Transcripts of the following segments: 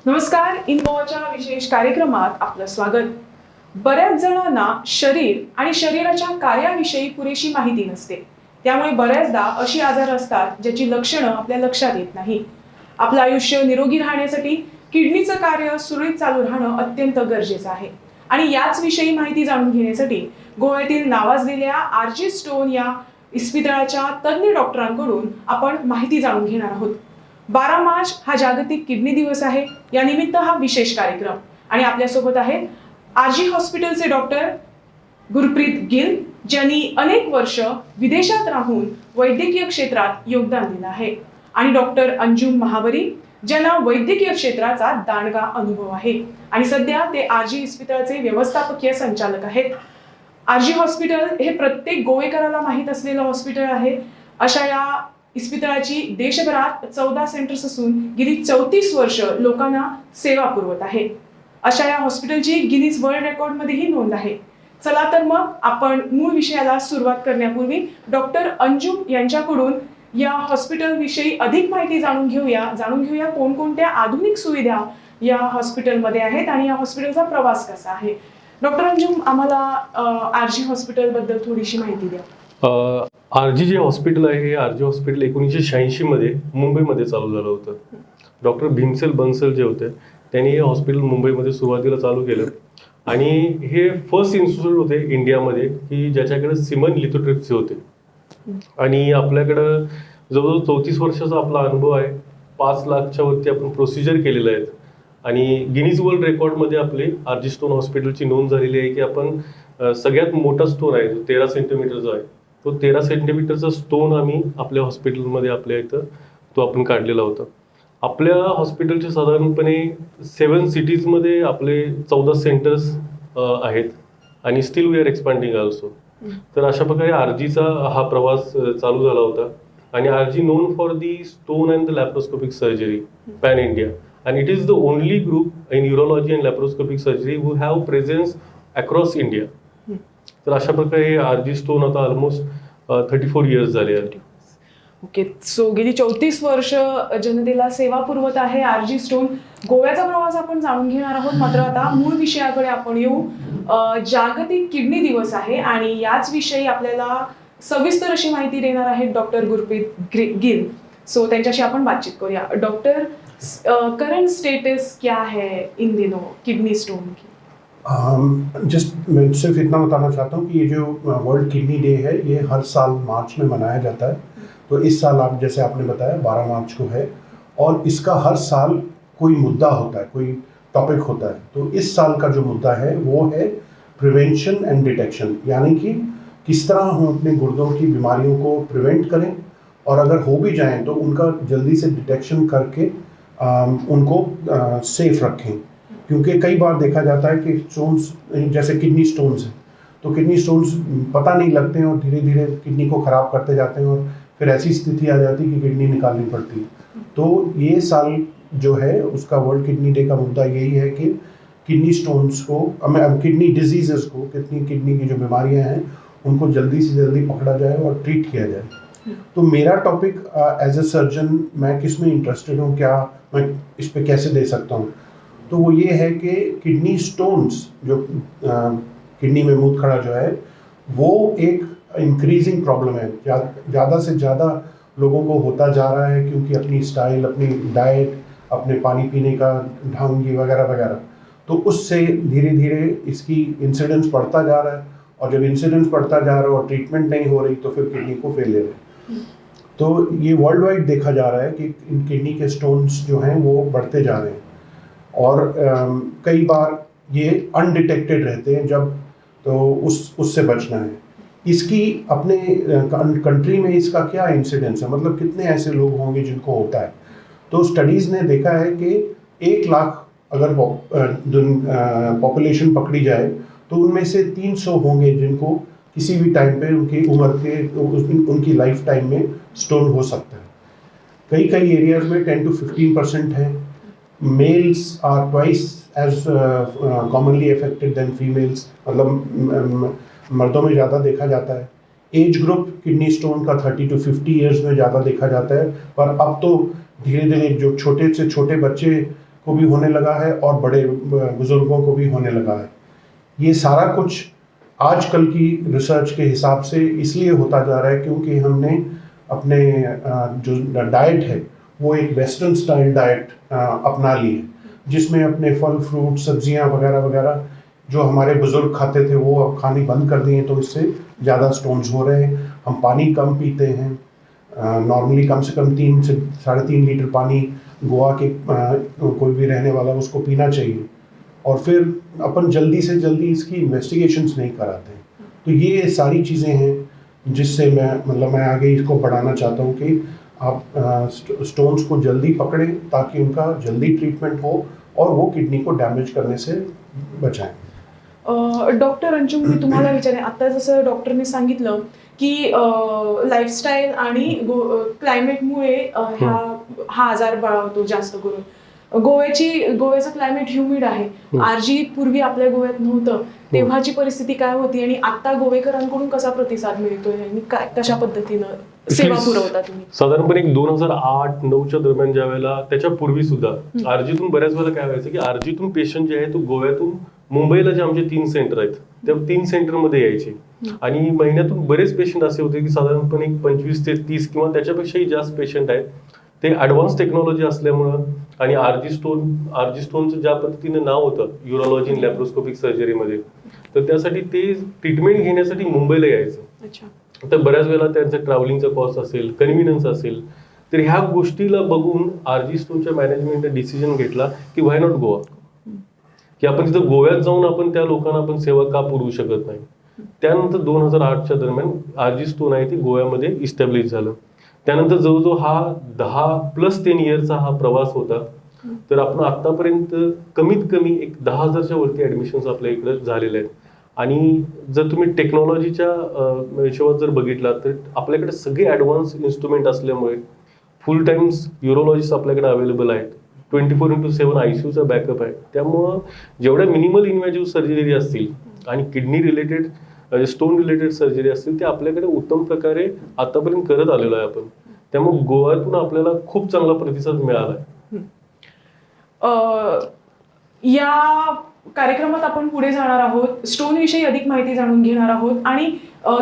नमस्कार. इनमोच्या विशेष कार्यक्रमात आपलं स्वागत. बऱ्याच जणांना शरीर आणि शरीराच्या कार्याविषयी पुरेशी माहिती नसते. त्यामुळे बऱ्याचदा अशी आजार असतात ज्याची लक्षणं आपल्या लक्षात येत नाही. आपलं आयुष्य निरोगी राहण्यासाठी किडनीचं कार्य सुरळीत चालू राहणं अत्यंत गरजेचं आहे. आणि याच विषयी माहिती जाणून घेण्यासाठी गोव्यातील नावाजलेल्या आर.जी. स्टोन या इस्पितळाच्या तज्ञ डॉक्टरांकडून आपण माहिती जाणून घेणार आहोत. 12 मार्च हा जागतिक किडनी दिवस आहे. या निमित्त हा विशेष कार्यक्रम. आणि आपल्यासोबत आहेत आर.जी. हॉस्पिटलचे डॉक्टर गुरप्रीत गिल, ज्यांनी अनेक वर्ष विदेशात राहून वैद्यकीय क्षेत्रात योगदान दिलं आहे, आणि डॉक्टर अंजुम महाबरी, ज्यांना वैद्यकीय क्षेत्राचा दांडगा अनुभव आहे आणि सध्या ते आर.जी. इस्पितळाचे व्यवस्थापकीय संचालक आहेत. आर.जी. हॉस्पिटल हे प्रत्येक गोवेकराला माहीत असलेलं हॉस्पिटल आहे. अशा या इस्पितळाची देशभरात 14 सेंटर्स असून गेली 34 वर्ष लोकांना सेवा पुरवत आहे. अशा या हॉस्पिटलची गिनीज वर्ल्ड रेकॉर्डमध्येही नोंद आहे. चला तर मग आपण मूळ विषयाला सुरुवात करण्यापूर्वी डॉक्टर अंजुम यांच्याकडून या हॉस्पिटल विषयी अधिक माहिती जाणून घेऊया कोणकोणत्या आधुनिक सुविधा या हॉस्पिटलमध्ये आहेत आणि या हॉस्पिटलचा प्रवास कसा आहे. डॉक्टर अंजुम, आम्हाला आर.जी. हॉस्पिटल बद्दल थोडीशी माहिती द्या. आर.जी. जे हॉस्पिटल आहे हे आर.जी. हॉस्पिटल 1986 मध्ये मुंबईमध्ये चालू झालं होतं. डॉक्टर भीमसेन बन्सल जे होते त्यांनी हे हॉस्पिटल मुंबईमध्ये सुरुवातीला चालू केलं, आणि हे फर्स्ट इन्स्टिट्यूट होते इंडियामध्ये की ज्याच्याकडे सिमन लिथोट्रिप्सी होते. आणि आपल्याकडं जवळजवळ 34 वर्षाचा आपला अनुभव आहे. 5 लाखच्या वरती आपण प्रोसिजर केलेल्या आहेत, आणि गिनीज वर्ल्ड रेकॉर्डमध्ये आपली आर.जी. स्टोन हॉस्पिटलची नोंद झालेली आहे की आपण सगळ्यात मोठा स्टोन आहे जो 13 सेंटीमीटरचा आहे, तो 13 सेंटीमीटरचा स्टोन आम्ही आपल्या हॉस्पिटलमध्ये आपल्या इथं तो आपण काढलेला होता. आपल्या हॉस्पिटलचे साधारणपणे 7 सिटीजमध्ये आपले 14 सेंटर्स आहेत, आणि still we are expanding also. तर अशा प्रकारे आर.जी.चा हा प्रवास चालू झाला होता. आणि RG. Known for the stone and the laparoscopic surgery pan India, and it is the only group in urology and laparoscopic surgery who have presence across India. तर अशा प्रकारे आर.जी. स्टोन आता ऑलमोस्ट 34 इयर्स झाले आहेत. Okay, सो गेली 34 वर्ष जनतेला सेवा पुरवत आहे आर.जी. स्टोन. गोव्याचा प्रवास आपण जाणून घेणार आहोत, मात्र आता मूळ विषयाकडे आपण येऊ. जागतिक किडनी दिवस आहे आणि याच विषयी आपल्याला सविस्तर अशी माहिती देणार आहेत डॉक्टर गुरप्रीत गिल. सो त्यांच्याशी आपण बातचीत करूया. डॉक्टर, करंट स्टेटस क्या है इन दिनों किडनी स्टोन की? जस्ट मैं सिर्फ इतना बताना चाहता हूँ कि ये जो वर्ल्ड किडनी डे है ये हर साल मार्च में मनाया जाता है. तो इस साल आप जैसे आपने बताया 12 मार्च को है, और इसका हर साल कोई मुद्दा होता है, कोई टॉपिक होता है. तो इस साल का जो मुद्दा है वो है प्रिवेंशन एंड डिटेक्शन, यानी कि किस तरह हम अपने गुर्दों की बीमारियों को प्रिवेंट करें, और अगर हो भी जाएं तो उनका जल्दी से डिटेक्शन करके उनको सेफ रखें. क्योंकि कई बार देखा जाता है कि स्टोन्स, जैसे किडनी स्टोन्स हैं, तो किडनी स्टोन्स पता नहीं लगते हैं और धीरे धीरे किडनी को ख़राब करते जाते हैं, और फिर ऐसी स्थिति आ जाती है कि किडनी निकालनी पड़ती है. तो ये साल जो है उसका वर्ल्ड किडनी डे का मुद्दा यही है कि किडनी स्टोन्स को, किडनी डिजीज़ को, किडनी की जो बीमारियाँ हैं उनको जल्दी से जल्दी पकड़ा जाए और ट्रीट किया जाए. तो मेरा टॉपिक एज ए सर्जन, मैं किस में इंटरेस्टेड हूँ, क्या मैं इस पे कैसे दे सकता हूँ, तो वो ये है कि किडनी स्टोन्स जो किडनी में मूत्रखड़ा जो है वो एक इंक्रीजिंग प्रॉब्लम है. ज़्यादा से ज़्यादा लोगों को होता जा रहा है, क्योंकि अपनी स्टाइल, अपनी डाइट, अपने पानी पीने का ढंग ये वगैरह वगैरह, तो उससे धीरे धीरे इसकी इंसिडेंस बढ़ता जा रहा है. और जब इंसिडेंस बढ़ता जा रहा है और ट्रीटमेंट नहीं हो रही तो फिर किडनी को फेलियर है. तो ये वर्ल्ड वाइड देखा जा रहा है कि इन किडनी के स्टोन्स जो हैं वो बढ़ते जा रहे हैं, और कई बार ये अनडिटेक्टेड रहते हैं जब, तो उससे बचना है. इसकी अपने कंट्री में इसका क्या इंसिडेंस है, मतलब कितने ऐसे लोग होंगे जिनको होता है. तो स्टडीज़ ने देखा है कि 1 लाख अगर पॉपुलेशन पकड़ी जाए तो उनमें से 300 होंगे जिनको किसी भी टाइम पे उनकी उम्र के, उनकी लाइफ टाइम में स्टोन हो सकता है. कई एरियाज में 10 to 15% है. Males are twice as commonly affected than females, मतलब मर्दों में ज़्यादा देखा जाता है. एज ग्रुप किडनी स्टोन का 30 to 50 ईयर्स में ज़्यादा देखा जाता है, पर अब तो धीरे धीरे जो छोटे से छोटे बच्चे को भी होने लगा है और बड़े बुजुर्गों को भी होने लगा है। ये सारा कुछ आजकल की रिसर्च के हिसाब से इसलिए होता जा रहा है क्योंकि हमने अपने जो डाइट है वो एक वेस्टर्न स्टाइल डाइट अपना ली है, जिसमें अपने फल फ्रूट सब्जियां वगैरह वगैरह जो हमारे बुजुर्ग खाते थे वो अब खानी बंद कर दिए, तो इससे ज़्यादा स्टोन्स हो रहे हैं। हम पानी कम पीते हैं, नॉर्मली कम से कम 3 से 3.5 लीटर पानी गोवा के कोई भी रहने वाला उसको पीना चाहिए। और फिर अपन जल्दी से जल्दी इसकी इन्वेस्टिगेशंस नहीं कराते। तो ये सारी चीज़ें हैं जिससे मैं आगे इसको बढ़ाना चाहता हूँ कि आप स्टोन्स को जल्दी पकड़ें ताकि उनका जल्दी ट्रीटमेंट हो और वो किडनी को डैमेज करने से बचाएं। डॉक्टर अंजुम, मी तुम्हाला विचारेन, आता जसं डॉक्टरने सांगितलं की लाईफस्टाईल आणि क्लायमेटमुळे हा आजार बळावतो जास्त करून. गोव्याचं क्लायमेट ह्युमिड आहे. आरजी पूर्वी आपल्या गोव्यात नव्हतं, तेव्हाची परिस्थिती काय होती आणि आता गोवेकरांकडून कसा प्रतिसाद मिळतोय आणि कशा पद्धतीनं सेवा पुरवता तुम्ही? साधारणपणे 2008-9च्या दरम्यान ज्या वेळेला, त्याच्या पूर्वी सुद्धा आरजीतून बऱ्याच वेळेला काय व्हायचं की आरजीतून पेशंट जे आहे तो गोव्यातून मुंबईला जे आमचे 3 सेंटर आहेत त्या 3 सेंटरमध्ये यायचे आणि महिन्यातून बरेच पेशंट असे होते की साधारणपणे 25 ते 30 किंवा त्याच्यापेक्षाही जास्त पेशंट आहेत. ते ॲडव्हान्स टेक्नॉलॉजी असल्यामुळं आणि आरजी स्टोनचं ज्या पद्धतीने नाव होतं युरोलॉजी इन लॅप्रोस्कोपिक सर्जरीमध्ये, तर त्यासाठी ते ट्रीटमेंट घेण्यासाठी मुंबईला यायचं. तर बऱ्याच वेळेला त्यांचा ट्रॅव्हलिंगचा कॉस्ट असेल, कन्व्हिनियन्स असेल, तर ह्या गोष्टीला बघून आरजी स्टोनच्या मॅनेजमेंटने डिसिजन घेतला की व्हाय नॉट गोवा, की आपण तिथं गोव्यात जाऊन आपण त्या लोकांना आपण सेवा का पुरवू शकत नाही. त्यानंतर 2008च्या दरम्यान आरजी स्टोन आहे ती गोव्यामध्ये इस्टॅब्लिश झालं. त्यानंतर जवळजवळ हा 10+10 इयरचा हा प्रवास होता. तर आपण आतापर्यंत कमीत कमी एक 10,000च्या वरती ऍडमिशन्स आपल्या इकडे झालेले आहेत. आणि जर तुम्ही टेक्नॉलॉजीच्या हिशोबात जर बघितला तर आपल्याकडे सगळे ॲडव्हान्स इन्स्ट्रुमेंट असल्यामुळे फुल टाइम्स युरोलॉजिस्ट आपल्याकडे अवेलेबल आहेत. 24/7 ICUचा बॅकअप आहे. त्यामुळं जेवढ्या मिनिमल इन्व्हेजिव्ह सर्जरी असतील आणि kidney related stone related surgery असतील ते आपल्याकडे उत्तम प्रकारे आतापर्यंत करत आलेलो आहे आपण. त्यामुळे गोव्यातून आपल्याला खूप चांगला प्रतिसाद मिळाला आहे. या कार्यक्रमात आपण पुढे जाणार आहोत, स्टोन विषयी अधिक माहिती जाणून घेणार आहोत आणि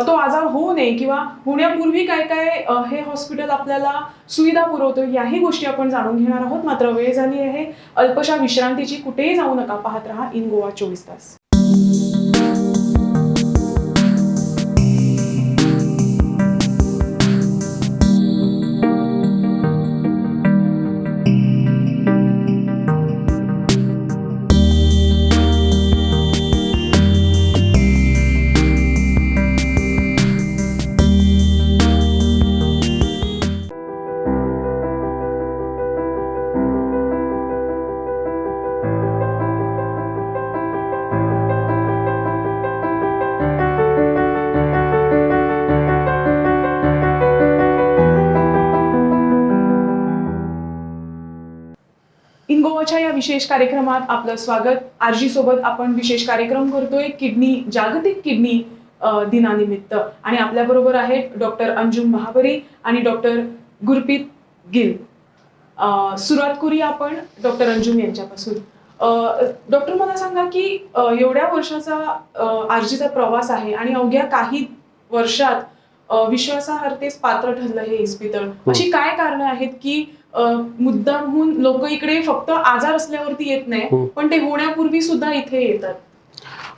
तो आजार होऊ नये किंवा होण्यापूर्वी काय काय हे हॉस्पिटल आपल्याला सुविधा पुरवतो याही गोष्टी आपण जाणून घेणार आहोत. मात्र वेळ झाली आहे अल्पशा विश्रांतीची. कुठेही जाऊ नका, पाहत रहा इन गोवा 24 तास. इन गोवाच्या या विशेष कार्यक्रमात आपलं स्वागत. आरजी सोबत आपण विशेष कार्यक्रम करतोय जागतिक किडनी दिनानिमित्त आणि आपल्या बरोबर आहेत डॉक्टर अंजुम महाबरी आणि डॉक्टर गुरप्रीत गिल. सुरुवात करूया आपण डॉक्टर अंजुम यांच्यापासून. डॉक्टर, मला सांगा की एवढ्या वर्षाचा आरजीचा प्रवास आहे आणि अवघ्या काही वर्षात विश्वासार्हतेस पात्र ठरलं हे इस्पितळ. अशी काय कारणं आहेत की मुद्दामहून लोक इकडे फक्त आजार असल्यावरती येत नाही पण ते होण्यापूर्वी सुद्धा इथे येतात?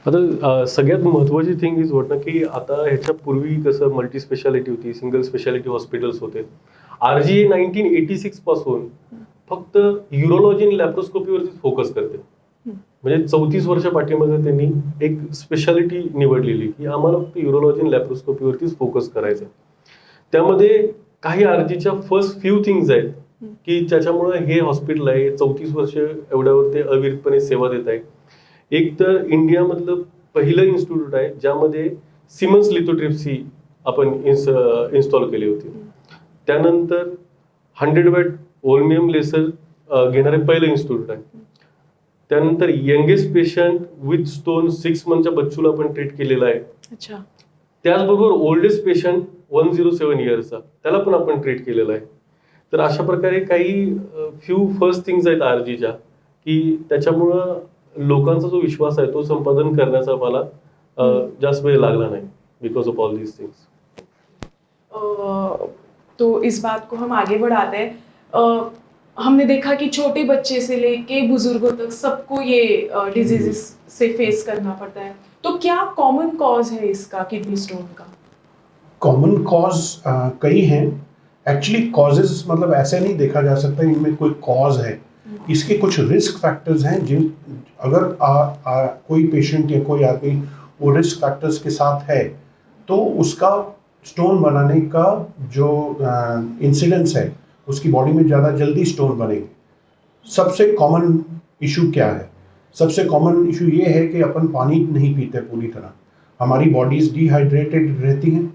आता सगळ्यात महत्वाची थिंग इज व्हॉट ना की आता ह्याच्या पूर्वी कसं मल्टी स्पेशालिटी होती, सिंगल स्पेशालिटी हॉस्पिटल्स होते. आरजी 1986 पासून फक्त युरोलॉजी आणि लॅप्रोस्कोपीवरतीच फोकस करते. म्हणजे 34 वर्ष पाठीमागे त्यांनी एक स्पेशालिटी निवडलेली की आम्हाला फक्त युरोलॉजी आणि लॅप्रोस्कोपीवरतीच फोकस करायचं. त्यामध्ये काही आरजीच्या फर्स्ट फ्यू थिंग्स आहेत की ज्याच्यामुळे हे हॉस्पिटल आहे 34 वर्ष एवढ्यावर ते अविरतपणे सेवा देत आहे. एक तर इंडियामधलं पहिलं इन्स्टिट्यूट आहे ज्यामध्ये सिमन्स लिथोट्रिप्सी आपण इन्स्टॉल केली होती. त्यानंतर 100 वॅट ओल्मियम लेसर घेणारे पहिलं इन्स्टिट्यूट आहे. त्यानंतर यंगेस्ट पेशंट विथ स्टोन 6 मंथच्या बच्चूला आपण ट्रीट केलेला आहे. त्याचबरोबर ओल्डेस्ट पेशंट 107 इयर्सचा त्याला पण आपण ट्रीट केलेला आहे. तर अशा प्रकारे काही फ्यू फर्स्ट थिंग्स आहेत आरजीच्या की त्याच्यामुळं लोकांचा जो विश्वास आहे तो संपादन करण्याचा मला जास्त वेळ लागला नाही because of all these things. तो इस बात को हम आगे बढ़ाते हैं. हमने देखा कि छोटे बच्चे से लेके बुजुर्गों तक सबको ये डिजीजेस से फेस करना पड़ता है. तो क्या कॉमन कॉज है इसका किडनी स्टोन का? कॉमन कॉज कई हैं. एक्चुअली कॉजेज मतलब ऐसे नहीं देखा जा सकता इनमें कोई कॉज है. इसके कुछ रिस्क फैक्टर्स हैं जिन अगर कोई पेशेंट या कोई आदमी वो रिस्क फैक्टर्स के साथ है तो उसका स्टोन बनाने का जो इंसिडेंस है उसकी बॉडी में ज़्यादा जल्दी स्टोन बनेंगे. सबसे कॉमन इशू क्या है? सबसे कॉमन इशू ये है कि अपन पानी नहीं पीते पूरी तरह. हमारी बॉडीज डिहाइड्रेटेड रहती हैं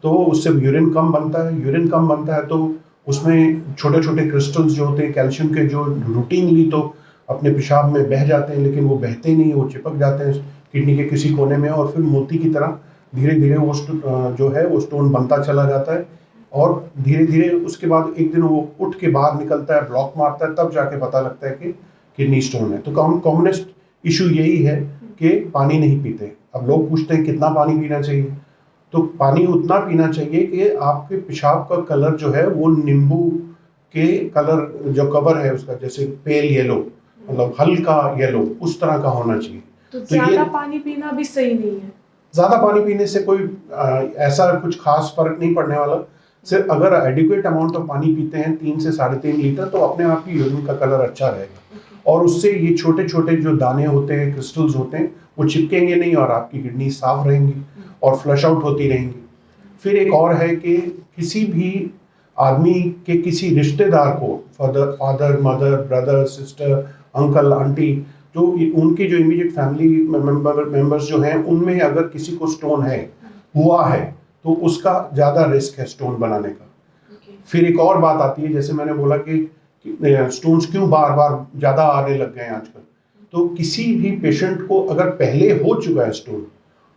तो उससे यूरिन कम बनता है. यूरिन कम बनता है तो उसमें छोटे छोटे क्रिस्टल्स जो होते हैं कैल्शियम के जो रूटीनली तो अपने पेशाब में बह जाते हैं लेकिन वो बहते नहीं, वो चिपक जाते हैं किडनी के किसी कोने में और फिर मोती की तरह धीरे धीरे वो जो है वो स्टोन बनता चला जाता है और धीरे धीरे उसके बाद एक दिन वो उठ के बाहर निकलता है, ब्लॉक मारता है, तब जाके पता लगता है कि किडनी स्टोन है. तो कॉमनेस्ट इशू यही है कि पानी नहीं पीते. अब लोग पूछते हैं कितना पानी पीना चाहिए, तो पानी उतना पीना चाहिए कि आपके पेशाब का कलर जो है वो नींबू के कलर जो कवर है उसका जैसे पेल येलो मतलब हल्का येलो उस तरह का होना चाहिए. तो ज्यादा पानी पीना भी सही नहीं है. ज़्यादा पानी पीने से कोई ऐसा कुछ खास फर्क नहीं पड़ने वाला. सिर्फ अगर एडिक्वेट अमाउंट ऑफ पानी पीते हैं 3 से 3.5 लीटर तो अपने आप ही यूरिन का कलर अच्छा रहेगा और उससे ये छोटे छोटे जो दाने होते हैं क्रिस्टल्स होते हैं वो चिपकेंगे नहीं और आपकी किडनी साफ रहेंगी और फ्लश आउट होती रहेंगी. फिर एक और है कि किसी भी आदमी के किसी रिश्तेदार को father mother brother sister uncle aunty जो उनके जो इमीडिएट फैमिली मेंबर्स जो हैं उनमें अगर किसी को स्टोन है हुआ है तो उसका ज़्यादा रिस्क है स्टोन बनाने का. फिर एक और बात आती है जैसे मैंने बोला कि स्टोन्स क्यों बार बार ज़्यादा आने लग गए हैं आजकल. तो किसी भी पेशेंट को अगर पहले हो चुका है स्टोन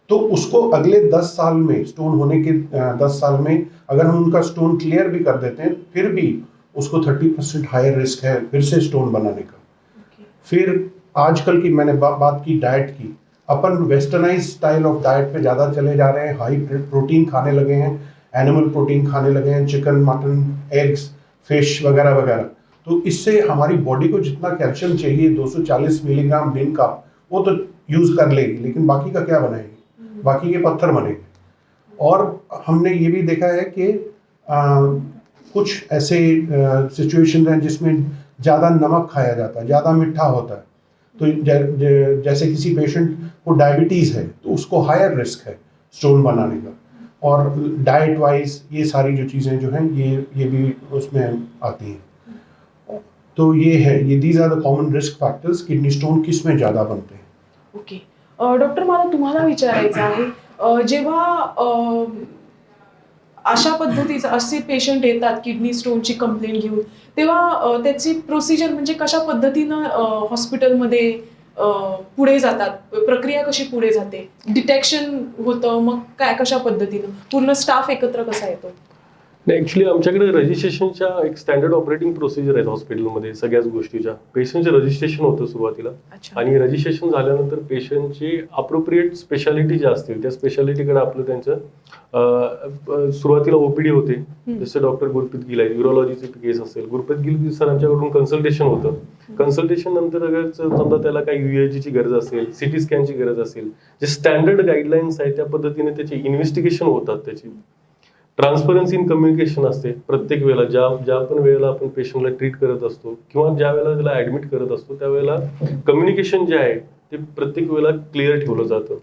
तो उसको अगले 10 साल में स्टोन होने के 10 साल में अगर हम उनका स्टोन क्लियर भी कर देते हैं फिर भी उसको 30% हायर रिस्क है फिर से स्टोन बनाने का. फिर आजकल की मैंने बात की डाइट की. अपन वेस्टर्नाइज स्टाइल ऑफ डाइट पे ज़्यादा चले जा रहे हैं. हाई प्रोटीन खाने लगे हैं, एनिमल प्रोटीन खाने लगे हैं, चिकन मटन एग्स फिश वगैरह वगैरह. तो इससे हमारी बॉडी को जितना कैल्शियम चाहिए 240 मिलीग्राम दिन का वो तो यूज़ कर लेगी लेकिन बाकी का क्या बनाएगी? बाकी के पत्थर बनेंगे. और हमने ये भी देखा है कि कुछ ऐसे सिचुएशन हैं जिसमें ज़्यादा नमक खाया जाता है, ज़्यादा मीठा होता है. तो जैसे किसी पेशेंट को डायबिटीज़ है तो उसको हायर रिस्क है स्टोन बनाने का. और डाइट वाइज ये सारी जो चीज़ें जो हैं ये भी उसमें आती हैं. तो ये है ये these are the common risk factors. Kidney stone किस में ज़्यादा बनते हैं. ओके. डॉक्टर मला तुम्हाला विचारायचं आहे जेव्हा अशा पद्धतीचं असे पेशंट येतात किडनी स्टोनची कंप्लेंट घेऊन तेव्हा त्याची प्रोसिजर म्हणजे कशा पद्धतीनं हॉस्पिटलमध्ये पुढे जातात, प्रक्रिया कशी पुढे जाते, डिटेक्शन होतं मग काय कशा पद्धतीनं पूर्ण स्टाफ एकत्र कसा येतो? नाही ॲक्च्युली आमच्याकडे रजिस्ट्रेशनच्या एक स्टँडर्ड ऑपरेटिंग प्रोसिजर आहेत हॉस्पिटलमध्ये सगळ्याच गोष्टीच्या. पेशंटचे रजिस्ट्रेशन होतं सुरुवातीला आणि रजिस्ट्रेशन झाल्यानंतर पेशंटची अप्रोप्रिएट स्पेशालिटी ज्या असतील त्या स्पेशालिटीकडे आपलं त्यांचं सुरुवातीला ओपीडी होते. जसं डॉक्टर गुरप्रीत गिल आहे, युरोलॉजीचे केस असेल, गुरप्रीत गिल सरांच्याकडून कन्सल्टेशन होतं. कन्सल्टेशन नंतर अगर समजा त्याला काही UAGची गरज असेल, सिटी स्कॅनची गरज असेल, जे स्टँडर्ड गाईडलाईन्स आहेत त्या पद्धतीने त्याची इन्व्हेस्टिगेशन होतात. त्याची ट्रान्सपरन्सी इन कम्युनिकेशन असते प्रत्येक वेळेला. ज्या पण वेळेला आपण पेशंटला ट्रीट करत असतो किंवा ज्या वेळेला त्याला ऍडमिट करत असतो त्यावेळेला कम्युनिकेशन जे आहे ते प्रत्येक वेळेला क्लिअर ठेवलं जातं.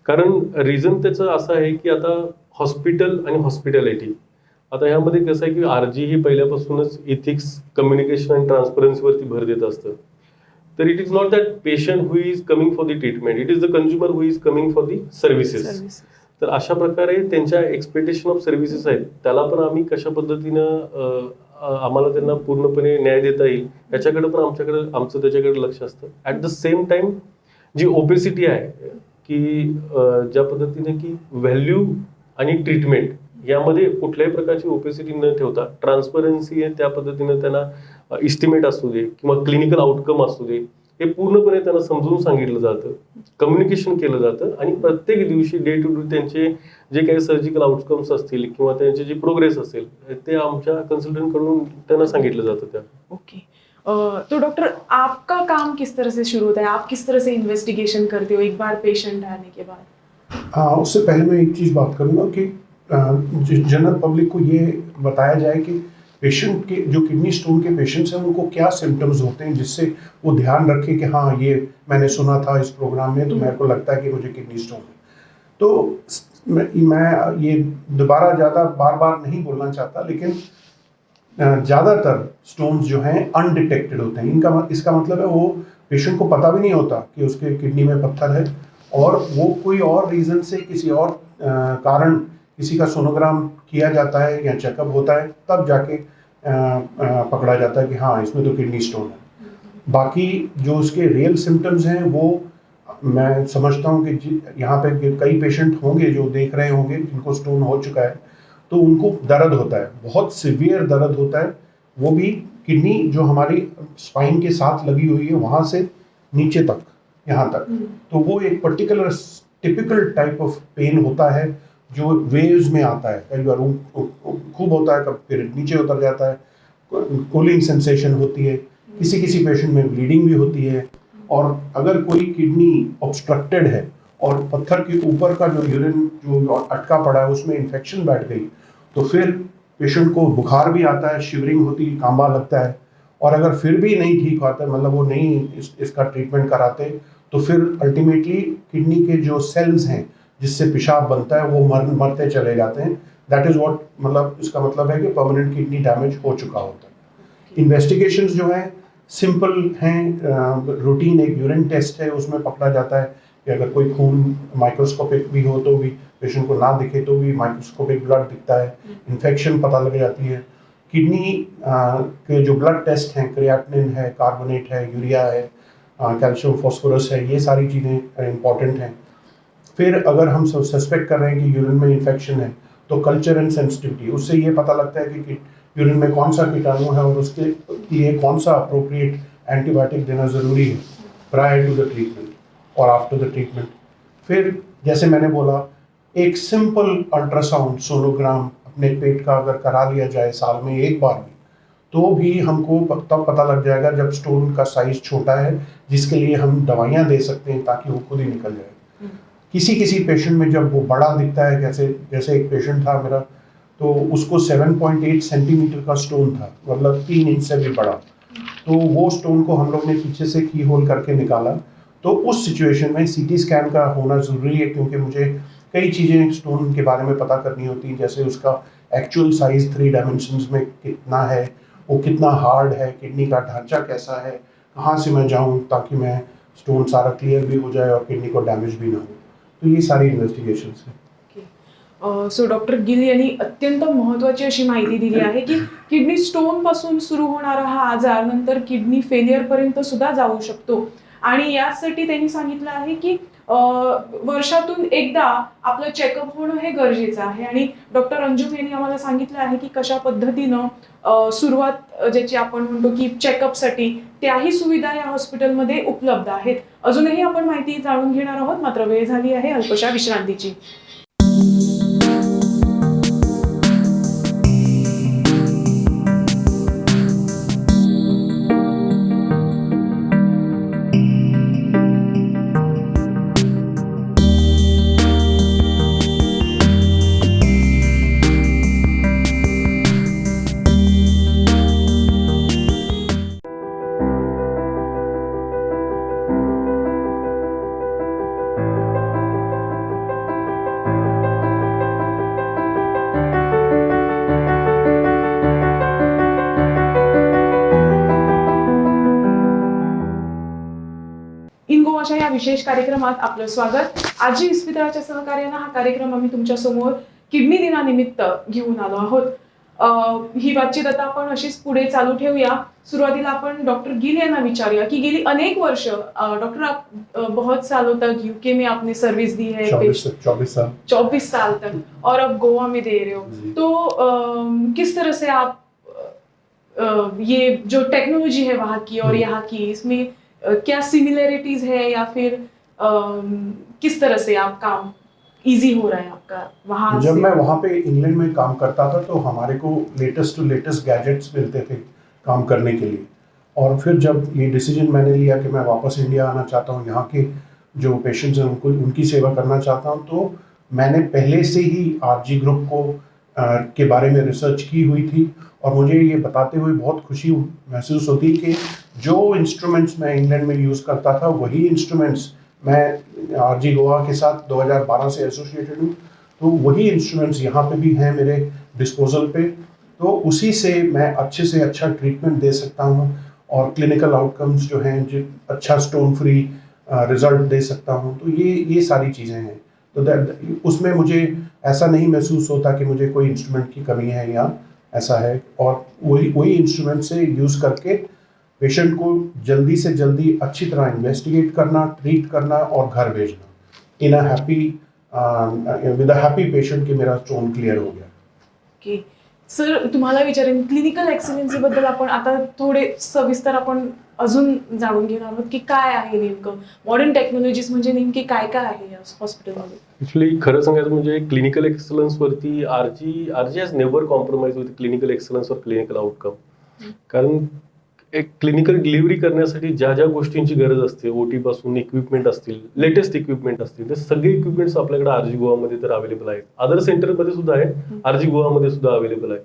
कारण रिझन त्याचं असं आहे की आता हॉस्पिटल आणि हॉस्पिटॅलिटी आता ह्यामध्ये कसं आहे की RG ही पहिल्यापासूनच इथिक्स कम्युनिकेशन आणि ट्रान्सपरन्सीवरती भर देत असतं. तर it is not that patient who is coming for the treatment, it is the consumer who is coming for the services. तर अशा प्रकारे त्यांच्या एक्सपेक्टेशन ऑफ सर्व्हिसेस आहेत त्याला पण आम्ही कशा पद्धतीनं आम्हाला त्यांना पूर्णपणे न्याय देता येईल याच्याकडे पण आमचं त्याच्याकडे लक्ष असतं. ॲट द सेम टाइम जी ओबेसिटी आहे की ज्या पद्धतीने की व्हॅल्यू आणि ट्रीटमेंट यामध्ये कुठल्याही प्रकारची ओबेसिटी न ठेवता ट्रान्सपरन्सी आहे त्या पद्धतीने त्यांना इस्टिमेट असू दे किंवा क्लिनिकल आउटकम असू दे, हे पूर्णपणे त्यांना समजून सांगितलं जातं, कम्युनिकेशन केलं जातं आणि प्रत्येक दिवशी डे टू डे त्यांचे जे काही सर्जिकल आउटकम्स असतील किंवा त्यांची जी प्रोग्रेस असेल ते आमच्या कन्सल्टंट कडून त्यांना सांगितलं जातं त्या. ओके, तो डॉक्टर आपका काम किस तरह से शुरू होता है, आप किस तरह से इन्वेस्टिगेशन करते हो एक बार पेशेंट आने के बाद? उससे पहले मैं एक चीज़ बात करूँगा कि जनरल पब्लिक को ये बताया जाए कि पेशेंट के जो किडनी स्टोन के पेशेंट्स हैं उनको क्या सिम्टम्स होते हैं, जिससे वो ध्यान रखें कि हाँ ये मैंने सुना था इस प्रोग्राम में तो मेरे को लगता है कि मुझे किडनी स्टोन है. तो मैं ये दोबारा ज़्यादा बार बार नहीं बोलना चाहता, लेकिन ज़्यादातर स्टोन्स जो हैं अनडिटेक्टेड होते हैं. इसका मतलब है वो पेशेंट को पता भी नहीं होता कि उसके किडनी में पत्थर है, और वो कोई और रीज़न से किसी और कारण किसी का सोनोग्राम किया जाता है या चेकअप होता है, तब जाके पकड़ा जाता है कि हाँ इसमें तो किडनी स्टोन है. बाकी जो उसके रियल सिम्टम्स हैं वो मैं समझता हूँ कि यहाँ पे कई पेशेंट होंगे जो देख रहे होंगे जिनको स्टोन हो चुका है, तो उनको दर्द होता है, बहुत सिवियर दर्द होता है, वो भी किडनी जो हमारी स्पाइन के साथ लगी हुई है वहाँ से नीचे तक, यहाँ तक. तो वो एक particular typical type of pain होता है जो वेव्स में आता है. कई बार खूब होता है, कब फिर नीचे उतर जाता है, कूलिंग सेंसेशन होती है, किसी किसी पेशेंट में ब्लीडिंग भी होती है. और अगर कोई किडनी ऑब्स्ट्रक्टेड है और पत्थर के ऊपर का जो यूरिन जो अटका पड़ा है उसमें इन्फेक्शन बैठ गई, तो फिर पेशेंट को बुखार भी आता है, शिवरिंग होती है, कांबा लगता है. और अगर फिर भी नहीं ठीक होता है, मतलब वो नहीं इसका ट्रीटमेंट कराते, तो फिर अल्टीमेटली किडनी के जो सेल्स हैं जिससे पेशाब बनता है वो मरते चले जाते हैं. दैट इज़ व्हाट, मतलब इसका मतलब है कि परमानेंट किडनी डैमेज हो चुका होता है. इन्वेस्टिगेशंस जो हैं सिंपल हैं, रूटीन एक यूरिन टेस्ट है, उसमें पकड़ा जाता है कि अगर कोई खून माइक्रोस्कोपिक भी हो तो भी, पेशेंट को ना दिखे तो भी माइक्रोस्कोपिक ब्लड दिखता है, इन्फेक्शन पता लग जाती है. किडनी के जो ब्लड टेस्ट हैं, क्रिएटिनिन है, कार्बोनेट है, यूरिया है, कैल्शियम फॉस्फोरस है, ये सारी चीज़ें इंपॉर्टेंट हैं. फिर अगर हम सस्पेक्ट कर रहे हैं कि यूरिन में इन्फेक्शन है, तो कल्चर एंड सेंसिटिविटी, उससे ये पता लगता है कि यूरिन में कौन सा कीटाणु है और उसके लिए कौन सा अप्रोप्रिएट एंटीबायोटिक देना ज़रूरी है प्रायर टू द ट्रीटमेंट और आफ्टर द ट्रीटमेंट. फिर जैसे मैंने बोला, एक सिंपल अल्ट्रासाउंड सोनोग्राम अपने पेट का अगर करा लिया जाए साल में एक बार भी, तो भी हमको तब पता लग जाएगा जब स्टोन का साइज छोटा है, जिसके लिए हम दवाइयाँ दे सकते हैं ताकि वो खुद ही निकल जाए. किसी किसी पेशेंट में जब वो बड़ा दिखता है, जैसे एक पेशेंट था मेरा, तो उसको 7.8 सेंटीमीटर का स्टोन था, मतलब 3 इंच से भी बड़ा. तो वो स्टोन को हम लोग ने पीछे से की होल करके निकाला. तो उस सिचुएशन में सीटी स्कैन का होना ज़रूरी है, क्योंकि मुझे कई चीज़ें स्टोन के बारे में पता करनी होती हैं, जैसे उसका एक्चुअल साइज 3 डायमेंशंस में कितना है, वो कितना हार्ड है, किडनी का ढांचा कैसा है, कहाँ से मैं जाऊँ ताकि मैं स्टोन सारा क्लियर भी हो जाए और किडनी को डॅमेज भी ना हो. तो ये सारी इन्व्हेस्टिगेशन्स हैं. सो डॉक्टर गिल यांनी अत्यंत महत्त्वाची अशी माहिती दिली आहे की किडनी स्टोन पासून सुरू होणारा हा आजार नंतर किडनी फेलियर पर्यंत सुद्धा जाऊ शकतो. आणि यासाठी त्यांनी सांगितलं आहे की वर्षातून एकदा आपलं चेकअप होणं हे गरजेचं आहे. आणि डॉक्टर अंजुम यांनी आम्हाला सांगितलं आहे की कशा पद्धतीनं सुरुवात ज्याची आपण म्हणतो की चेकअपसाठी त्याही सुविधा या हॉस्पिटलमध्ये उपलब्ध आहेत. अजूनही आपण माहिती जाणून घेणार आहोत, मात्र वेळ झाली आहे अल्पशा विश्रांतीची. अशा या विशेष कार्यक्रमात आपलं स्वागत. आजी इस्पितळाच्या सहकार्यानं हा कार्यक्रम आम्ही तुमच्या समोर किडनी दिनानिमित्त घेऊन आलो आहोत. ही बातचीत आता आपण अशीच पुढे चालू ठेवूया. सुरुवातीला आपण डॉक्टर गिल यांना विचारूया की गेली अनेक वर्ष डॉक्टर आप बहुत सालों तक यूके में आपने सर्विस दी है. 24 साल तक, और अब गोवा में दे रहे हो. तो किस तरह से आप ये जो टेक्नोलॉजी है वहाँ की और यहाँ की, इसमें क्या सिमिलरिटीज है या फिर किस तरह से आप काम इजी हो रहा है आपका वहाँ जब से? मैं वहाँ पे इंग्लैंड में काम करता था तो हमारे को लेटेस्ट टू लेटेस्ट गैजेट्स मिलते थे काम करने के लिए। और फिर जब ये डिसीजन मैंने लिया कि मैं वापस इंडिया आना चाहता हूँ, यहाँ के जो पेशेंट्स हैं उनको उनकी सेवा करना चाहता हूँ, तो मैंने पहले से ही आरजी ग्रुप को के बारे में रिसर्च की हुई थी। और मुझे ये बताते हुए बहुत खुशी महसूस होती कि जो इंस्ट्रूमेंट्स मैं इंग्लैंड में यूज़ करता था वही इंस्ट्रूमेंट्स मैं आरजी गोवा के साथ 2012 से एसोसिएटेड हूँ, तो वही इंस्ट्रूमेंट्स यहाँ पे भी हैं मेरे डिस्पोजल पे। तो उसी से मैं अच्छे से अच्छा ट्रीटमेंट दे सकता हूँ और क्लिनिकल आउटकम्स जो हैं जो अच्छा स्टोन फ्री रिजल्ट दे सकता हूँ। तो ये सारी चीज़ें हैं। तो उसमें मुझे ऐसा नहीं महसूस होता कि मुझे कोई इंस्ट्रूमेंट की कमी है या ऐसा है। और वही इंस्ट्रूमेंट से यूज़ करके पेशेंट को जल्दी से जल्दी अच्छी तरह इन्वेस्टिगेट करना, ट्रीट करना और घर भेजना in a happy with a happy patient कि मेरा स्टोन क्लियर हो गया। ओके सर, तुम्हाला विचारेन क्लिनिकल एक्सलन्सी बद्दल आपण आता थोडे सविस्तर आपण अजून जाणून घेणार आहोत की काय आहे नेमकं मॉडर्न टेक्नॉलॉजीज म्हणजे नेमकी काय काय आहे या हॉस्पिटलमध्ये? ॲक्च्युली खरं सांगायचं म्हणजे क्लिनिकल एक्सलन्सवरती RG has never compromise with clinical excellence और क्लिनिकल आउटकम. कारण एक क्लिनिकल डिलिव्हरी करण्यासाठी ज्या ज्या गोष्टींची गरज असते, ओटी पासून इक्विपमेंट असतील, लेटेस्ट इक्विपमेंट असतील, ते सगळे इक्विपमेंट्स आपल्याकडे आरजी गोवामध्ये तर अवेलेबल आहेत. अदर सेंटरमध्ये सुद्धा आहे, आरजी गोवामध्ये सुद्धा अवेलेबल आहे.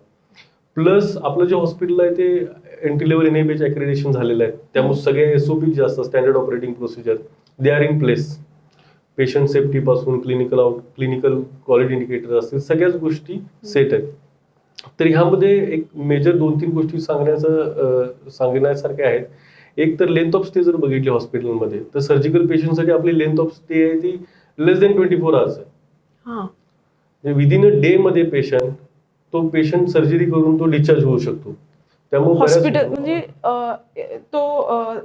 प्लस आपलं जे हॉस्पिटल आहे ते एंट्री लेवल NABH अक्रेडिटेशन झालेलं आहे. त्यामुळे सगळे SOP जे असतात, standard operating procedure, they are in place. Patient safety पासून क्लिनिकल क्वालिटी इंडिकेटर असतील, सगळ्याच गोष्टी सेट आहेत. तर ह्यामध्ये एक मेजर 2-3 गोष्टी सांगण्यासारख्या आहेत. एक तर लेंथ ऑफ स्टे जर बघितली हॉस्पिटलमध्ये, तर सर्जिकल पेशंटसाठी आपली लेंथ ऑफ स्टे आहे ती लेस दॅन 24 आवर्स आहे. हां, विदिन अ डे मध्ये तो पेशंट सर्जरी करून तो डिस्चार्ज होऊ शकतो. त्यामुळे हॉस्पिटल म्हणजे तो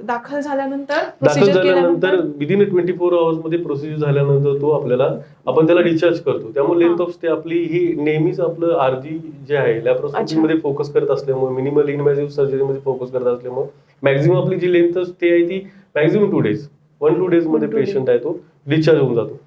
दाखल झाल्यानंतर दाखल प्रोसिजर झाल्यानंतर केल्यानंतर विदिन 24 आवर्स मध्ये प्रोसिजर झाल्यानंतर तो आपण त्याला डिस्चार्ज करतो. त्यामुळे लेंथ ऑफ स्टे आपली ही नेहमीच आपलं आरजी जे आहे लॅप्रोस्कोपी मध्ये फोकस करत असल्यामुळे, मिनिमल इन्व्हेसिव्ह सर्जरी मध्ये फोकस करत असल्यामुळे मॅक्झिमम आपली जी लेंथ स्टे आहे ती मॅक्झिमम 2 डेज 1-2 डेज मध्ये 1-2 पेशंट आहे तो डिस्चार्ज होऊन जातो.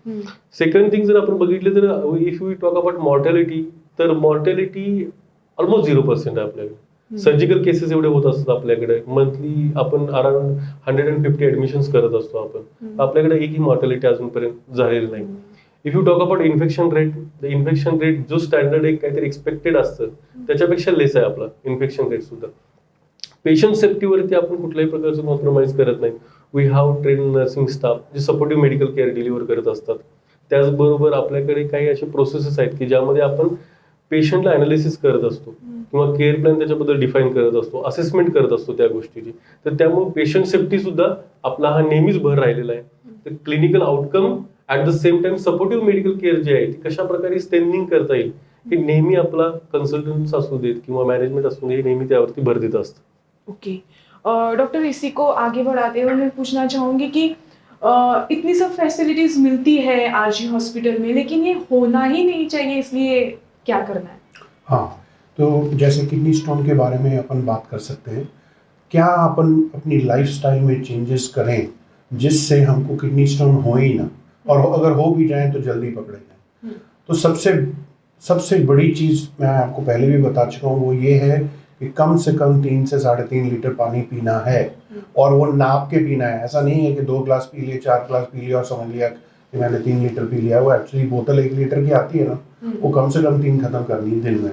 सेकंड थिंग जर आपण बघितलं तर if we talk about mortality, तर मॉर्टॅलिटी ऑलमोस्ट 0% आहे आपल्याकडे. सर्जिकल केसेस एवढे होत असतात आपल्याकडे. मंथली आपण अराउंड 150 ऍडमिशन्स करत असतो आपण. आपल्याकडे एकही मॉर्टॅलिटी अजूनपर्यंत झालेली नाही. If you talk about infection rate, the infection rate जो स्टँडर्ड एक काहीतरी एक्सपेक्टेड असतं त्याच्यापेक्षा लेस आहे आपला इन्फेक्शन रेट सुद्धा. पेशंट सेफ्टीवरती आपण कुठल्याही प्रकारचं कॉम्प्रोमाइज करत नाही. We have train nursing staff जे सपोर्टिव्ह मेडिकल केअर डिलिव्हर करत असतात. त्याचबरोबर आपल्याकडे काही असे प्रोसेसेस आहेत की ज्यामध्ये आपण पेशंटला अनालिसिस करत असतो किंवा केअर प्लॅन त्याच्याबद्दल डिफाईन करत असतो, असेसमेंट करत असतो त्या गोष्टीची. तर त्यामुळे पेशंट सेफ्टी सुद्धा आपला हा नेहमीच भर राहिलेला आहे. तर clinical outcome at the same time supportive medical care जी आहे ती कशा प्रकारे स्ट्रेंथनिंग करता येईल हे नेहमी आपला कन्सल्टन्स असू देत किंवा मॅनेजमेंट असू दे, हे नेहमी त्यावरती भर देत असतं. ओके डॉक्टर, इसी को आगे बढ़ाते हुए मैं पूछना चाहूंगी कि इतनी सब फैसिलिटीज मिलती है आरजी हॉस्पिटल में, लेकिन ये होना ही नहीं चाहिए, इसलिए क्या करना है? हाँ, तो जैसे किडनी स्टोन के बारे में अपन बात कर सकते हैं. क्या अपन अपनी लाइफस्टाइल में चेंजेस करें जिससे हमको किडनी स्टोन हो ही ना, और अगर हो भी जाए तो जल्दी पकड़े जाए. तो सबसे बड़ी चीज़ मैं आपको पहले भी बता चुका हूँ, वो ये है कि कम से कम 3 से 3.5 लीटर पानी पीना है. और वो नाप के पीना है. ऐसा नहीं है कि 2 ग्लास पी लिए, 4 ग्लास पी लिया और समझ लिया कि मैंने 3 लीटर पी लिया. वो एक्चुअली बोतल 1 लीटर की आती है ना, वो कम से कम 3 खत्म करनी है दिन में.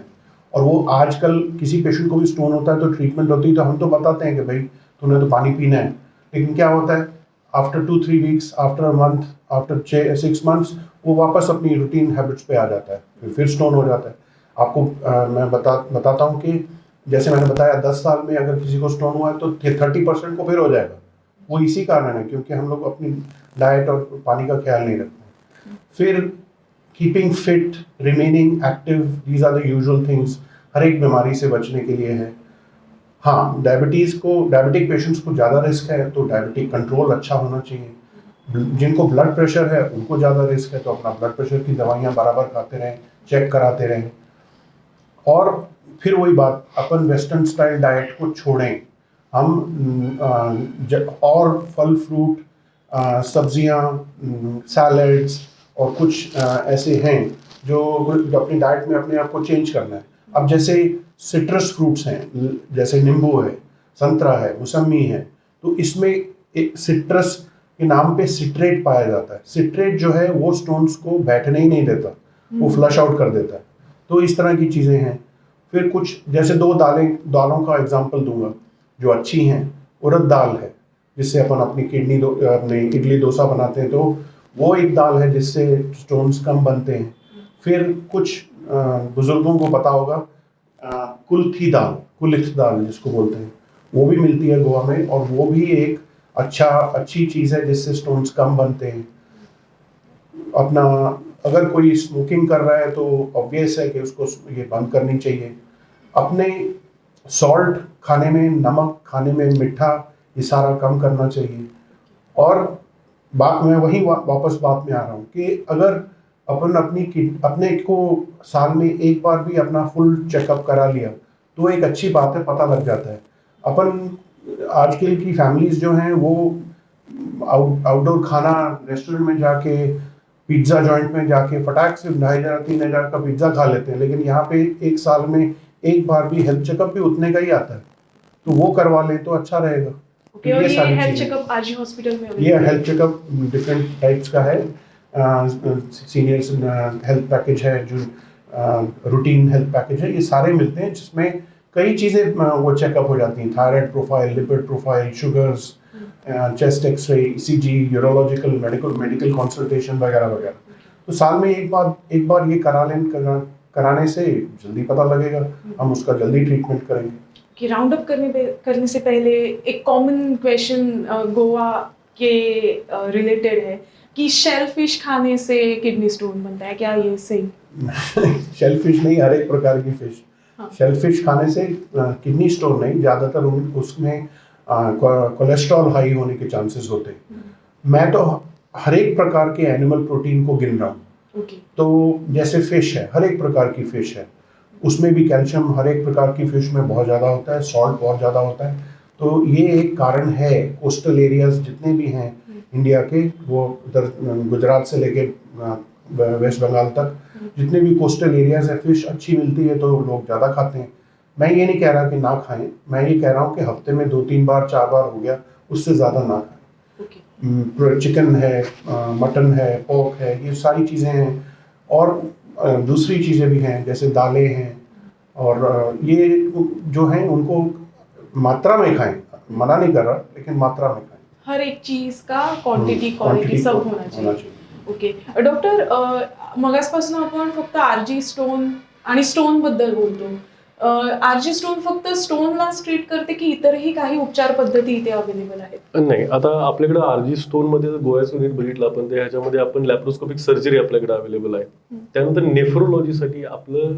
और वो आजकल किसी पेशेंट को भी स्टोन होता है तो ट्रीटमेंट होती है तो हम तो बताते हैं कि भाई तूने तो पानी पीना है. लेकिन क्या होता है, after 2-3 weeks, after a month, after 6 months वो वापस अपनी रूटीन हैबिट्स पे आ जाता है, फिर स्टोन हो जाता है. आपको मैं बताता हूँ कि जैसे मैंने बताया 10 साल में अगर किसी को स्टोन हुआ है तो 30% को फिर हो जाएगा. वो इसी कारण है क्योंकि हम लोग अपनी डाइट और पानी का ख्याल नहीं रखते. फिर keeping fit, remaining active, these are the usual things हर एक बीमारी से बचने के लिए है. हाँ, डायबिटिक पेशेंट्स को ज़्यादा रिस्क है तो डायबिटिक कंट्रोल अच्छा होना चाहिए. जिनको ब्लड प्रेशर है उनको ज़्यादा रिस्क है तो अपना ब्लड प्रेशर की दवाइयाँ बराबर खाते रहें, चेक कराते रहें. और फिर वही बात, अपन वेस्टर्न स्टाइल डाइट को छोड़ें, हम और फल फ्रूट, सब्जियां, सैलड्स और कुछ ऐसे हैं जो अपनी डाइट में अपने आप को चेंज करना है। अब जैसे सिट्रस फ्रूट्स हैं, जैसे नींबू है, संतरा है, मौसमी है, तो इसमें एक सिट्रस के नाम पे सिट्रेट पाया जाता है। सिट्रेट जो है वो स्टोन्स को बैठने ही नहीं देता, वो फ्लश आउट कर देता है। तो इस तरह की चीज़ें हैं। फिर कुछ जैसे दो दालों का एग्जांपल दूंगा जो अच्छी हैं। उड़द दाल है, जिससे अपन अपनी इडली डोसा बनाते हैं, तो वो एक दाल है जिससे स्टोन्स कम बनते हैं। फिर कुछ बुजुर्गों को पता होगा, कुलिथ दाल जिसको बोलते हैं, वो भी मिलती है गोवा में, और वो भी एक अच्छी चीज़ है जिससे स्टोन्स कम बनते हैं। अपना अगर कोई स्मोकिंग कर रहा है तो ऑब्वियस है कि उसको ये बंद करनी चाहिए। अपने सॉल्ट खाने में, नमक खाने में, मिठा, ये सारा कम करना चाहिए। और मैं वही वापस बात में आ रहा हूँ कि अगर अपन अपने को साल में एक बार भी अपना फुल चेकअप करा लिया तो एक अच्छी बात है, पता लग जाता है। अपन आजकल की फैमिलीज जो हैं वो आउटडोर खाना, रेस्टोरेंट में जाके, पिज्ज़ा जॉइंट में जाके फटाक से 2500-3000 का पिज्ज़ा खा लेते हैं, लेकिन यहाँ पे एक साल में एक बार भी हेल्थ चेकअप भी उतने का ही आता है, तो वो करवा लें तो अच्छा रहेगा। ओके, और ये सारी हेल्थ चीज़ें। चेकअप आरजी हॉस्पिटल में ये हेल्थ चेकअप डिफरेंट टाइप्स का है। सीनियर हेल्थ पैकेज है, जो रूटीन हेल्थ पैकेज है, ये सारे मिलते हैं, जिसमें कई चीज़ें वो चेकअप हो जाती हैं। Thyroid profile, lipid profile, sugars, chest x ray, ECG, urological, medical consultation वगैरह वगैरह। तो साल में एक बार ये कराने से जल्दी पता लगेगा, हम उसका जल्दी ट्रीटमेंट करेंगे। कि राउंड अप करने से पहले एक कॉमन क्वेश्चन गोवा के रिलेटेड है कि शेलफिश खाने से किडनी स्टोन बनता है, क्या ये सही? शेलफिश नहीं, हर एक प्रकार की फिश। हाँ। शेलफिश खाने से किडनी स्टोन नहीं, ज़्यादातर उसमें कोलेस्ट्रॉल हाई होने के चांसेस होते हैं। मैं तो हर एक प्रकार के एनिमल प्रोटीन को गिन रहा हूँ। ओके। तो जैसे फिश है, हर एक प्रकार की फिश है, उसमें भी कैल्शियम हर एक प्रकार की फिश में बहुत ज़्यादा होता है, सॉल्ट बहुत ज़्यादा होता है। तो ये एक कारण है, कोस्टल एरियाज जितने भी हैं इंडिया के, वो उधर गुजरात से लेके वेस्ट बंगाल तक जितने भी कोस्टल एरियाज है, फिश अच्छी मिलती है तो लोग ज़्यादा खाते हैं। मैं ये नहीं कह रहा कि ना खाएं, मैं ये कह रहा हूँ कि हफ्ते में 2-3 बार 4 बार हो गया, उससे ज़्यादा ना खाएं। ओके। चिकन है, मटन है, पोर्क है, ये सारी चीज़ें हैं। और दूसरी चीज़ें भी हैं, जैसे दालें हैं, और ये जो हैं उनको मात्रा में खाएं। मना नहीं कर रहा, लेकिन मात्रा में खाएं। हर एक चीज का क्वांटिटी क्वालिटी सब होना चाहिए। ओके डॉक्टर, मगासपासून आपण फक्त आरजी स्टोन आणि स्टोन बद्दल बोलतो. आरजी स्टोन फक्त स्टोनलाच ट्रीट करते की इतरही काही उपचार पद्धती इथे अवेलेबल आहेत? नाही, आता आपल्याकडे आरजी स्टोन मध्ये गोव्याचं युनिट बघितलं आपण, तर ह्याच्यामध्ये आपण लॅप्रोस्कोपिक सर्जरी आपल्याकडे अवेलेबल आहे. त्यानंतर नेफ्रोलॉजीसाठी आपलं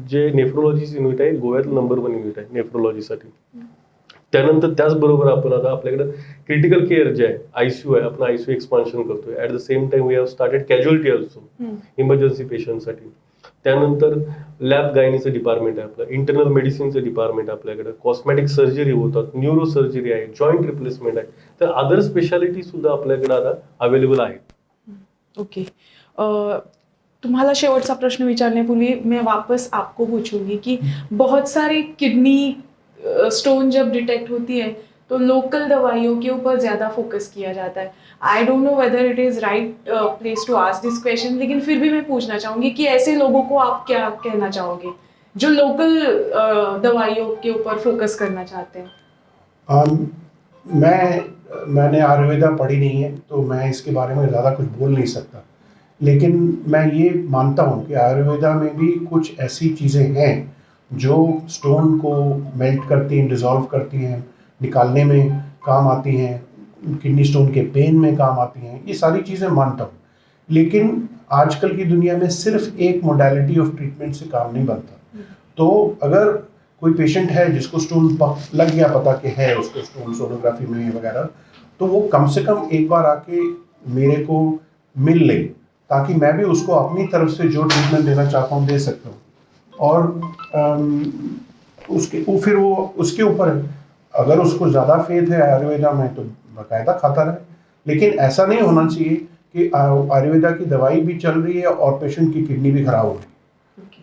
जे नेफ्रोलॉजी युनिट आहे गोव्यातलं नंबर 1 युनिट आहे नेफ्रोलॉजीसाठी. त्यानंतर त्याचबरोबर आपण आता आपल्याकडे क्रिटिकल केअर जे आहे, आयसीयू आहे, आपण आयसीयू एक्सपान्शन करतोय. At the same time we have started casualty also emergency पेशंटसाठी. त्यानंतर लॅब गायनीचं डिपार्टमेंट आहे आपलं, इंटरनल मेडिसिनचं डिपार्टमेंट आपल्याकडे, कॉस्मेटिक सर्जरी होतात, न्यूरो सर्जरी आहे, जॉईंट रिप्लेसमेंट आहे. तर अदर स्पेशालिटी सुद्धा आपल्याकडे आता अवेलेबल आहेत. ओके, तुम्हाला शेवटचा प्रश्न विचारने मैं वापस आपको पूछूंगी कि बहुत सारे किडनी स्टोन जब डिटेक्ट होती है तो लोकल दवाइयों के ऊपर ज़्यादा फोकस किया जाता है. I don't know whether it is right place to ask this question, लेकिन फिर भी मैं पूछना चाहूँगी कि ऐसे लोगों को आप क्या कहना चाहोगे जो लोकल दवाइयों के ऊपर फोकस करना चाहते हैं? मैंने आयुर्वेदा पढ़ी नहीं है, तो मैं इसके बारे में ज़्यादा कुछ बोल नहीं सकता, लेकिन मैं ये मानता हूँ कि आयुर्वेदा में भी कुछ ऐसी चीज़ें हैं जो स्टोन को मेल्ट करती हैं, डिज़ोल्व करती हैं, निकालने में काम आती हैं, किडनी स्टोन के पेन में काम आती हैं, ये सारी चीज़ें मानता हूँ। लेकिन आजकल की दुनिया में सिर्फ एक मोडालिटी ऑफ ट्रीटमेंट से काम नहीं बनता। तो अगर कोई पेशेंट है जिसको स्टोन लग गया, पता कि है उसको स्टोन सोनोग्राफी में वगैरह, तो वो कम से कम एक बार आके मेरे को मिल ले, ताकि मैं भी उसको अपनी तरफ से जो ट्रीटमेंट देना चाहता हूँ दे सकता हूँ। और फिर वो उसके ऊपर है। अगर उसको ज़्यादा फेथ है आयुर्वेदा में तो बाकायदा खाता रहे, लेकिन ऐसा नहीं होना चाहिए कि आयुर्वेदा की दवाई भी चल रही है और पेशेंट की किडनी भी खराब हो रही है,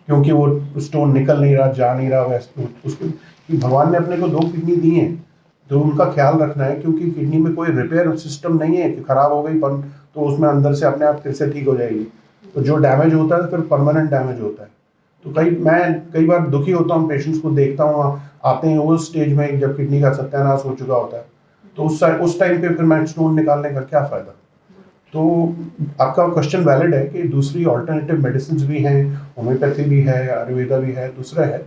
क्योंकि वो स्टोन निकल नहीं रहा, जा नहीं रहा। वैसे उसके कि भगवान ने अपने को 2 किडनी दी हैं, तो उनका ख्याल रखना है, क्योंकि किडनी में कोई रिपेयर सिस्टम नहीं है कि खराब हो गई पर तो उसमें अंदर से अपने आप फिर से ठीक हो जाएगी। तो जो डैमेज होता है फिर परमानेंट डैमेज होता है। तो मैं कई बार दुखी होता हूँ, पेशेंट्स को देखता हूँ आते हैं उस स्टेज में जब किडनी का सत्यानाश हो चुका होता है, तो उस टाइम पे फिर मैं स्टोन निकालने का क्या फ़ायदा। तो आपका क्वेश्चन वैलिड है कि दूसरी ऑल्टरनेटिव मेडिसिन भी हैं, होम्योपैथी भी है, आयुर्वेदा भी है, दूसरा है,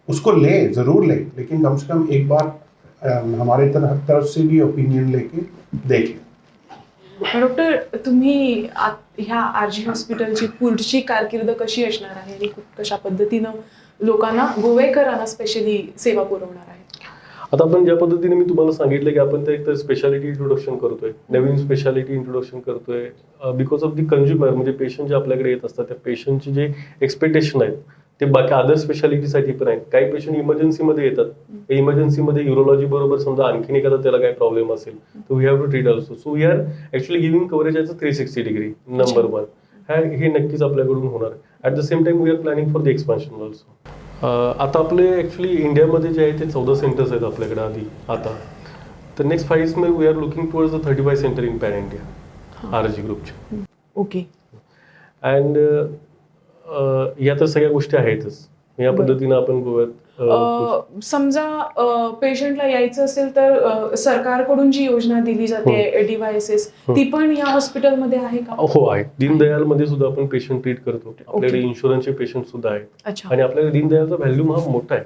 उसको ज़रूर ले, लेकिन कम से कम एक बार हमारे तरफ से भी ओपिनियन लेके देख लें। डॉक्टर, तुम्ही ह्या आरजी हॉस्पिटलची पुढची कारकीर्द कशी असणार आहे आणि कशा पद्धतीनं लोकांना, गोवेकरांना स्पेशली सेवा पुरवणार आहे? आता आपण ज्या पद्धतीने मी तुम्हाला सांगितलं की आपण ते एक स्पेशालिटी इंट्रोडक्शन करतोय, नवीन स्पेशालिटी इंट्रोडक्शन करतोय बिकॉज ऑफ दी कंझ्युमर, म्हणजे पेशंट जे आपल्याकडे येत असतात त्या पेशंटचे जे एक्सपेक्टेशन आहेत ते बाकी अदर स्पेशालिटीसाठी पण आहेत. काही पेशंट इमर्जन्सीमध्ये येतात, इमर्जन्सीमध्ये युरोलॉजी बरोबर समजा आणखीन एखादा त्याला काही प्रॉब्लेम असेल तर we have to treat also. So we are actually giving coverage as a 360 degree number 1. हे नक्कीच आपल्याकडून होणार आहे. At the same time we are planning for the expansion also. आता आपले ॲक्च्युली इंडियामध्ये जे आहे ते 14 सेंटर्स आहेत आपल्याकडे आधी. आता तर नेक्स्ट 5 इयर्समध्ये we are looking towards the 35 centre in pan India RG ग्रुपचे. ओके. अँड या तर सगळ्या गोष्टी आहेतच. या पद्धतीनं आपण गोव्यात समजा पेशंटला यायचं असेल तर सरकारकडून जी योजना दिली जाते डिव्हाइसेस, ती पण या हॉस्पिटलमध्ये आहे का? हो आहे. दीनदयाल मध्ये सुद्धा आपण पेशंट ट्रीट करतो. आपल्याकडे इन्शुरन्सचे पेशंट सुद्धा आहेत. अच्छा. आणि आपल्याकडे दीनदयालचा व्हॅल्यू हा मोठा आहे.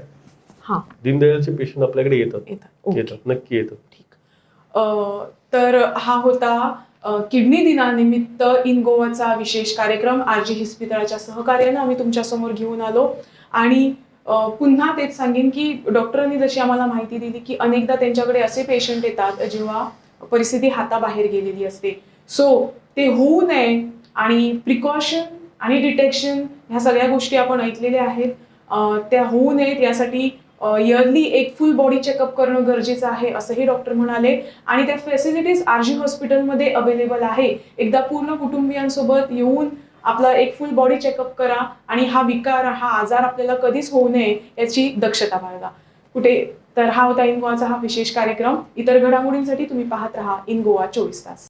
हा. दीनदयालचे पेशंट आपल्याकडे येतात. ओके. येतात, नक्की येतात. ठीक. तर हा होता किडनी दिनानिमित्त इन गोवाचा विशेष कार्यक्रम आरजी इस्पितळाच्या सहकार्यानं आम्ही तुमच्या समोर घेऊन आलो. आणि पुन्हा तेच सांगेन की डॉक्टरांनी जशी आम्हाला माहिती दिली की अनेकदा त्यांच्याकडे असे पेशंट येतात जेव्हा परिस्थिती हाताबाहेर गेलेली असते. सो ते होऊ नये आणि प्रिकॉशन आणि डिटेक्शन ह्या सगळ्या गोष्टी आपण ऐकलेल्या आहेत, त्या होऊ नयेत यासाठी इयरली एक फुल बॉडी चेकअप करणं गरजेचं आहे असंही डॉक्टर म्हणाले. आणि त्या फॅसिलिटीज आरजी हॉस्पिटलमध्ये अवेलेबल आहे. एकदा पूर्ण कुटुंबियांसोबत येऊन आपला एक फुल बॉडी चेकअप करा आणि हा विकार, हा आजार आपल्याला कधीच होऊ नये याची दक्षता बाळगा. कुठे तर हा होता इन गोवाचा हा विशेष कार्यक्रम. इतर घडामोडींसाठी तुम्ही पाहत राहा इन गोवा 24 तास.